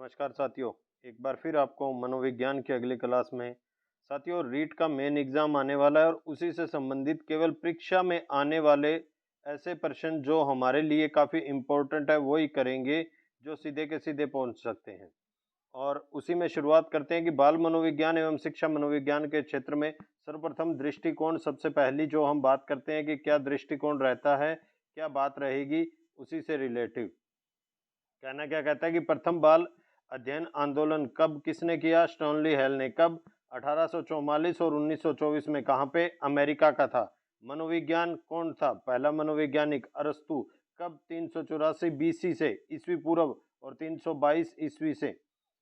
नमस्कार साथियों। एक बार फिर आपको मनोविज्ञान की अगली क्लास में। साथियों, रीट का मेन एग्जाम आने वाला है और उसी से संबंधित केवल परीक्षा में आने वाले ऐसे प्रश्न जो हमारे लिए काफ़ी इम्पोर्टेंट है वही करेंगे, जो सीधे के सीधे पहुंच सकते हैं। और उसी में शुरुआत करते हैं कि बाल मनोविज्ञान एवं शिक्षा मनोविज्ञान के क्षेत्र में सर्वप्रथम दृष्टिकोण। सबसे पहली जो हम बात करते हैं कि क्या दृष्टिकोण रहता है, क्या बात रहेगी, उसी से रिलेटिव कहना क्या कहता है कि प्रथम बाल अध्ययन आंदोलन कब किसने किया? स्टोनली हेल ने। कब? 1844 और 1924 में। कहाँ पे? अमेरिका का था। मनोविज्ञान कौन था पहला मनोवैज्ञानिक? अरस्तु। कब? 384 बीसी से ईस्वी पूर्व और 322 ईस्वी से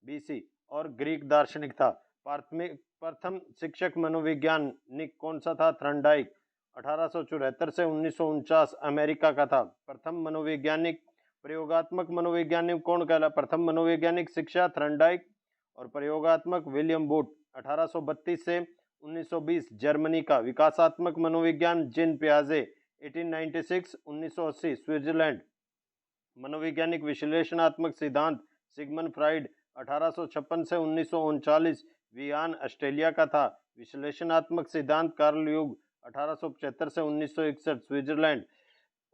बीसी। और ग्रीक दार्शनिक था। प्राथमिक प्रथम शिक्षक मनोविज्ञानिक कौन सा था? थर्नडाइक। 1874 से 1949 अमेरिका का था। प्रथम मनोवैज्ञानिक प्रयोगात्मक मनोवैज्ञानिक कौन कहला? प्रथम मनोवैज्ञानिक शिक्षा थर्नडाइक। और प्रयोगात्मक विलियम बूट। 1832 से 1920 जर्मनी का। विकासात्मक मनोविज्ञान जीन पियाजे। 1896 1980 स्विट्जरलैंड। मनोवैज्ञानिक विश्लेषणात्मक सिद्धांत सिगमंड फ्राइड। 1856 से 1939 वियान ऑस्ट्रेलिया का था। विश्लेषणात्मक सिद्धांत कार्ल युग। 1875 से 1961 स्विट्जरलैंड।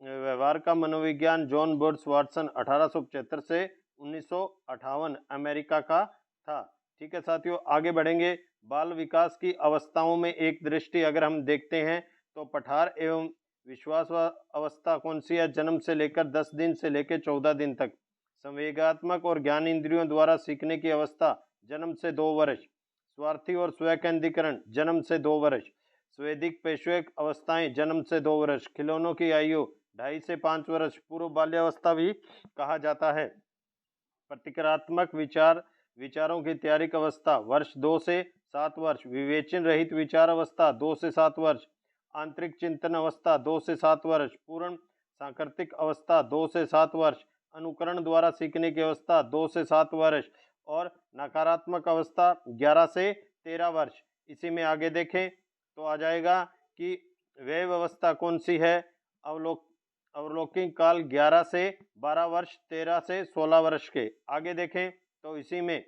व्यवहार का मनोविज्ञान जॉन बर्ड्स वाटसन। 1875 से 1958 अमेरिका का था। ठीक है साथियों, आगे बढ़ेंगे। बाल विकास की अवस्थाओं में एक दृष्टि अगर हम देखते हैं तो पठार एवं विश्वास अवस्था कौन सी है? जन्म से लेकर 10 दिन से लेकर 14 दिन तक। संवेगात्मक और ज्ञान इंद्रियों द्वारा सीखने की अवस्था जन्म से 2 वर्ष। स्वार्थी और स्व केंद्रीकरण जन्म से 2 वर्ष। स्वेदिक पेशवेक अवस्थाएं जन्म से 2 वर्ष। खिलौनों की आयु 2.5 से 5 वर्ष। पूर्व बाल्यावस्था भी कहा जाता है। प्रतिक्रियात्मक विचारों की तैयारिक अवस्था वर्ष 2 से 7 वर्ष। विवेचन रहित विचार अवस्था 2 से 7 वर्ष। आंतरिक चिंतन अवस्था 2 से 7 वर्ष। पूर्ण सांकृतिक अवस्था 2 से 7 वर्ष। अनुकरण द्वारा सीखने की अवस्था 2 से 7 वर्ष। और नकारात्मक अवस्था 11 से 13 वर्ष। इसी में आगे देखें तो आ जाएगा कि व्यय अवस्था कौन सी है? अवलोकन काल 11 से 12 वर्ष, 13 से 16 वर्ष के। आगे देखें तो इसी में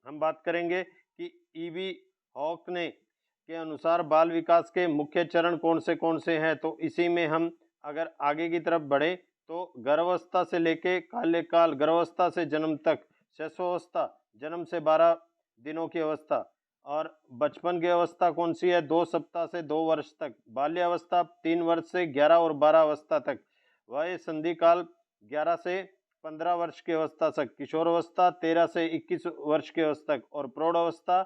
हम बात करेंगे कि ईबी हॉक ने के अनुसार बाल विकास के मुख्य चरण कौन से हैं। तो इसी में हम अगर आगे की तरफ बढ़े तो गर्भावस्था से लेके बाल्यकाल, गर्भावस्था से जन्म तक, शिशुअवस्था जन्म से 12 दिनों की अवस्था, और बचपन की अवस्था कौन सी है? 2 सप्ताह से 2 वर्ष तक। बाल्यावस्था 3 वर्ष से 11 और 12 अवस्था तक। वय संधि काल 11 से 15 वर्ष की अवस्था तक। किशोर अवस्था 13 से 21 वर्ष की अवस्था तक। और प्रौढ़ अवस्था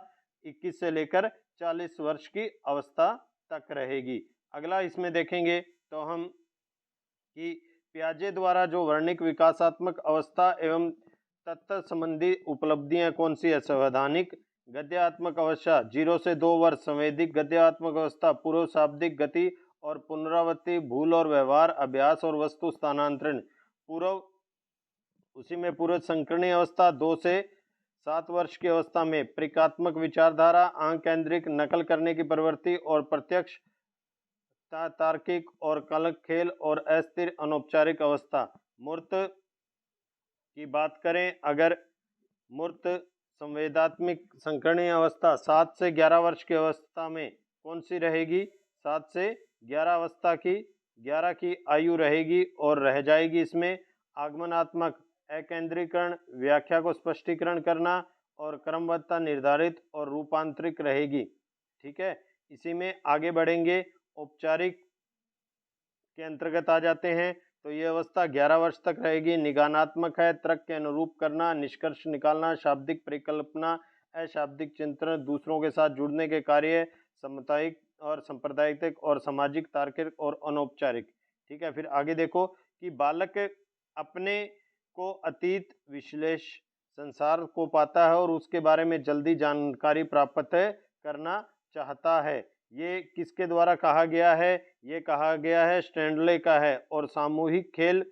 21 से लेकर 40 वर्ष की अवस्था तक रहेगी। अगला इसमें देखेंगे तो हम कि पियाजे द्वारा जो वर्णिक विकासात्मक अवस्था एवं तत्व संबंधी उपलब्धियां कौन सी है? संवैधानिक गद्यात्मक अवस्था 0 से 2 वर्ष। संवेदिक गद्यात्मक अवस्था पूर्व शाब्दिक गति और पुनरावृत्ति, भूल और व्यवहार, अभ्यास और वस्तु स्थानांतरण। पूर्व उसी में पूर्व संकीर्णीय अवस्था 2 से 7 वर्ष की अवस्था में। प्रतीकात्मक विचारधारा, आंक केंद्रिक नकल करने की प्रवृत्ति और प्रत्यक्ष तार्किक और कलक खेल और अस्थिर अनौपचारिक अवस्था। मूर्त की बात करें अगर, मूर्त संवेदात्मक संकीर्णीय अवस्था 7 से 11 वर्ष की अवस्था में कौन सी रहेगी? 7 से 11 अवस्था की 11 की आयु रहेगी और रह जाएगी। इसमें आगमनात्मक अकेंद्रीकरण, व्याख्या को स्पष्टीकरण करना और क्रमबद्धता निर्धारित और रूपांतरिक रहेगी। ठीक है, इसी में आगे बढ़ेंगे। औपचारिक के अंतर्गत आ जाते हैं तो ये अवस्था 11 वर्ष तक रहेगी। निगानात्मक है, तर्क के अनुरूप करना, निष्कर्ष निकालना, शाब्दिक परिकल्पना, अशाब्दिक चिंतन, दूसरों के साथ जुड़ने के कार्य, सामुदायिक और सांप्रदायिक और सामाजिक, तार्किक और अनौपचारिक। ठीक है, फिर आगे देखो कि बालक अपने को अतीत विश्लेष संसार को पाता है और उसके बारे में जल्दी जानकारी प्राप्त करना चाहता है। ये किसके द्वारा कहा गया है? ये कहा गया है स्टैंडले का है। और सामूहिक खेल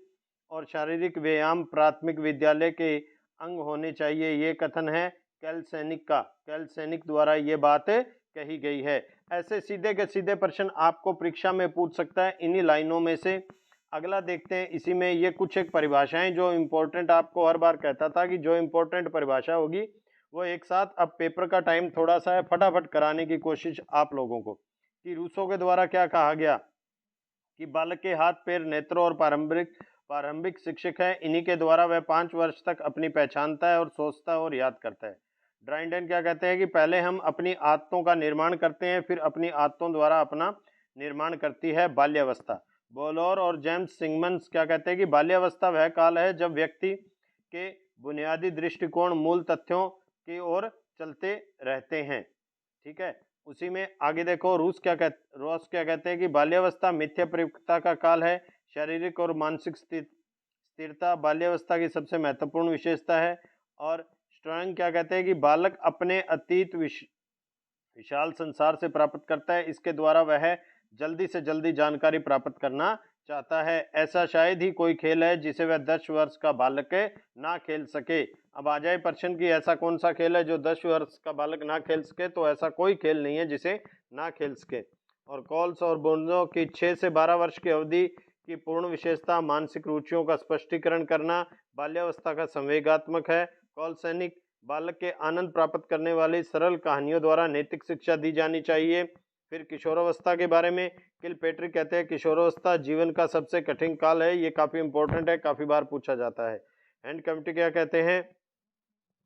और शारीरिक व्यायाम प्राथमिक विद्यालय के अंग होने चाहिए, ये कथन है कैलसैनिक का। कैलसैनिक द्वारा ये बात कही गई है। ऐसे सीधे के सीधे प्रश्न आपको परीक्षा में पूछ सकता है इन्हीं लाइनों में से। अगला देखते हैं, इसी में ये कुछ एक परिभाषाएं जो इम्पोर्टेंट, आपको हर बार कहता था कि जो इम्पोर्टेंट परिभाषा होगी वो एक साथ, अब पेपर का टाइम थोड़ा सा है, फटाफट कराने की कोशिश आप लोगों को। कि रूसो के द्वारा क्या कहा गया कि बालक के हाथ पैर नेत्र और प्रारंभिक प्रारंभिक शिक्षक है, इन्हीं के द्वारा वह 5 वर्ष तक अपनी पहचानता है और सोचता है और याद करता है। ड्राइंडन क्या कहते हैं कि पहले हम अपनी आदतों का निर्माण करते हैं, फिर अपनी आदतों द्वारा अपना निर्माण करती है बाल्यावस्था। बोलोर और जेम्स सिंगमंस क्या कहते हैं कि बाल्यावस्था वह काल है जब व्यक्ति के बुनियादी दृष्टिकोण मूल तथ्यों की ओर चलते रहते हैं। ठीक है, उसी में आगे देखो, रोस क्या कहते हैं कि बाल्यावस्था मिथ्या प्रयुक्तता का काल है, शारीरिक और मानसिक स्थिरता बाल्यावस्था की सबसे महत्वपूर्ण विशेषता है। और स्ट्रॉन्ग क्या कहते हैं कि बालक अपने अतीत विशाल संसार से प्राप्त करता है, इसके द्वारा वह जल्दी से जल्दी जानकारी प्राप्त करना चाहता है। ऐसा शायद ही कोई खेल है जिसे वह 10 वर्ष का बालक ना खेल सके। अब आ जाए प्रश्न की ऐसा कौन सा खेल है जो 10 वर्ष का बालक ना खेल सके, तो ऐसा कोई खेल नहीं है जिसे ना खेल सके। और कॉल्स और बोन्जो की 6 से 12 वर्ष की अवधि की पूर्ण विशेषता मानसिक रुचियों का स्पष्टीकरण करना बाल्यावस्था का संवेगात्मक है। कॉलसैनिक बालक के आनंद प्राप्त करने वाली सरल कहानियों द्वारा नैतिक शिक्षा दी जानी चाहिए। फिर किशोरावस्था के बारे में किलपेट्रिक कहते हैं किशोरावस्था जीवन का सबसे कठिन काल है, ये काफी इंपॉर्टेंट है, काफी बार पूछा जाता है। एंड कमिटी क्या कहते हैं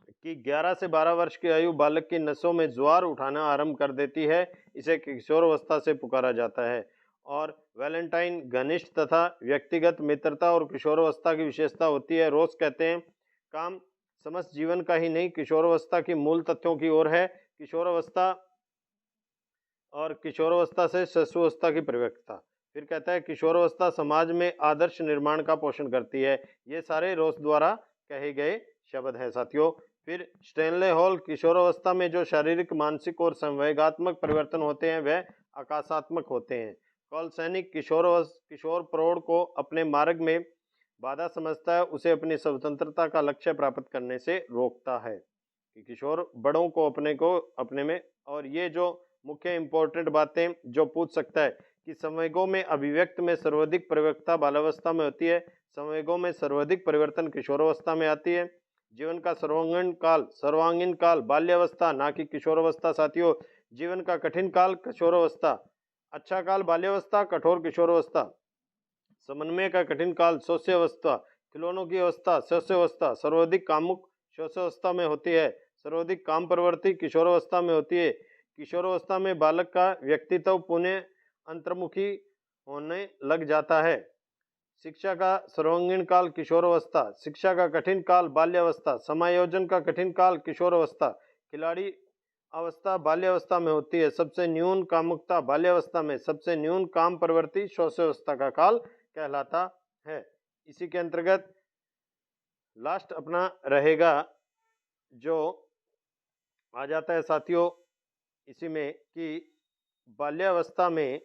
कि 11 से 12 वर्ष की आयु बालक की नसों में ज्वार उठाना आरंभ कर देती है, इसे किशोरावस्था से पुकारा जाता है। और वैलेंटाइन घनिष्ठ तथा व्यक्तिगत मित्रता और किशोरावस्था की विशेषता होती है। रोज कहते हैं काम समस्त जीवन का ही नहीं, किशोरावस्था की मूल तथ्यों की ओर है। किशोरावस्था और किशोरावस्था से शिशुअवस्था की परिपक्वता। फिर कहता है किशोरावस्था समाज में आदर्श निर्माण का पोषण करती है। ये सारे रोस द्वारा कहे गए शब्द हैं साथियों। फिर स्टैनले हॉल किशोरावस्था में जो शारीरिक मानसिक और संवेगात्मक परिवर्तन होते हैं वह आकाशात्मक होते हैं। कॉलसैनिक किशोर प्रौढ़ को अपने मार्ग में बाधा समझता है, उसे अपनी स्वतंत्रता का लक्ष्य प्राप्त करने से रोकता है। कि किशोर बड़ों को अपने में, और ये जो मुख्य इंपॉर्टेंट बातें जो पूछ सकता है कि संवेगों में अभिव्यक्त में सर्वाधिक परिपक्वता बाल्यावस्था में होती है, संवेगों में सर्वाधिक परिवर्तन किशोरावस्था में आती है। जीवन का सर्वांगीण काल बाल्यावस्था, ना कि किशोरावस्था साथियों। जीवन का कठिन काल किशोरावस्था, अच्छा काल बाल्यावस्था, कठोर किशोरावस्था। समन्वय का कठिन काल शोष्यावस्था, खिलौनों की अवस्था शोष्यावस्था, सर्वाधिक कामुक शोष्यावस्था में होती है, सर्वाधिक काम प्रवृत्ति किशोरावस्था में होती है। किशोरावस्था में बालक का व्यक्तित्व पुनः अंतर्मुखी होने लग जाता है। शिक्षा का सर्वांगीण काल किशोरावस्था, शिक्षा का कठिन काल बाल्यावस्था, समायोजन का कठिन काल किशोरावस्था, खिलाड़ी अवस्था बाल्यावस्था में होती है, सबसे न्यून कामुकता बाल्यावस्था में, सबसे न्यून काम प्रवृत्ति शोष्यावस्था का काल कहलाता है। इसी के अंतर्गत लास्ट अपना रहेगा जो आ जाता है साथियों इसी में कि बाल्यावस्था में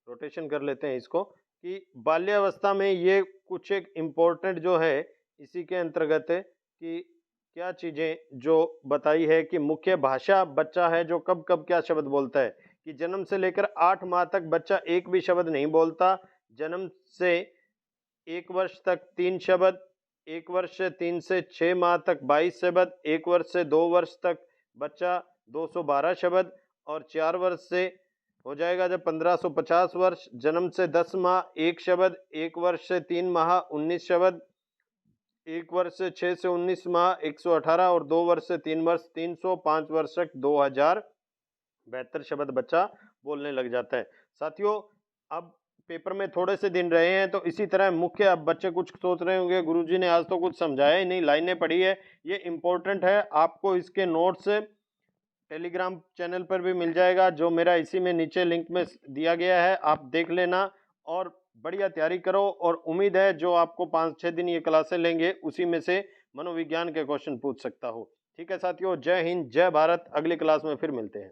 रोटेशन कर लेते हैं इसको, कि बाल्यावस्था में ये कुछ एक इम्पोर्टेंट जो है इसी के अंतर्गत कि क्या चीजें जो बताई है कि मुख्य भाषा बच्चा है जो कब कब क्या शब्द बोलता है। कि जन्म से लेकर 8 माह तक बच्चा एक भी शब्द नहीं बोलता, जन्म से 1 वर्ष तक 3 शब्द, 1 वर्ष से 3 से 6 माह तक 22 शब्द, 1 वर्ष से 2 वर्ष तक बच्चा 212 शब्द, और 4 वर्ष से हो जाएगा जब 1550 वर्ष, जन्म से 10 माह 1 शब्द, 1 वर्ष से 3 माह 19 शब्द, 1 वर्ष से 6 से 19 माह 118, और 2 वर्ष से 3 वर्ष 300, 5 वर्ष तक 2072 शब्द बच्चा बोलने लग जाता है। साथियों अब पेपर में थोड़े से दिन रहे हैं, तो इसी तरह मुख्य, अब बच्चे कुछ सोच रहे होंगे गुरुजी ने आज तो कुछ समझाया ही नहीं, लाइनें पढ़ी है, ये इंपॉर्टेंट है। आपको इसके नोट्स टेलीग्राम चैनल पर भी मिल जाएगा, जो मेरा इसी में नीचे लिंक में दिया गया है, आप देख लेना और बढ़िया तैयारी करो। और उम्मीद है जो आपको 5-6 दिन ये क्लासें लेंगे उसी में से मनोविज्ञान के क्वेश्चन पूछ सकता हो। ठीक है साथियों, जय हिंद जय भारत, अगली क्लास में फिर मिलते हैं।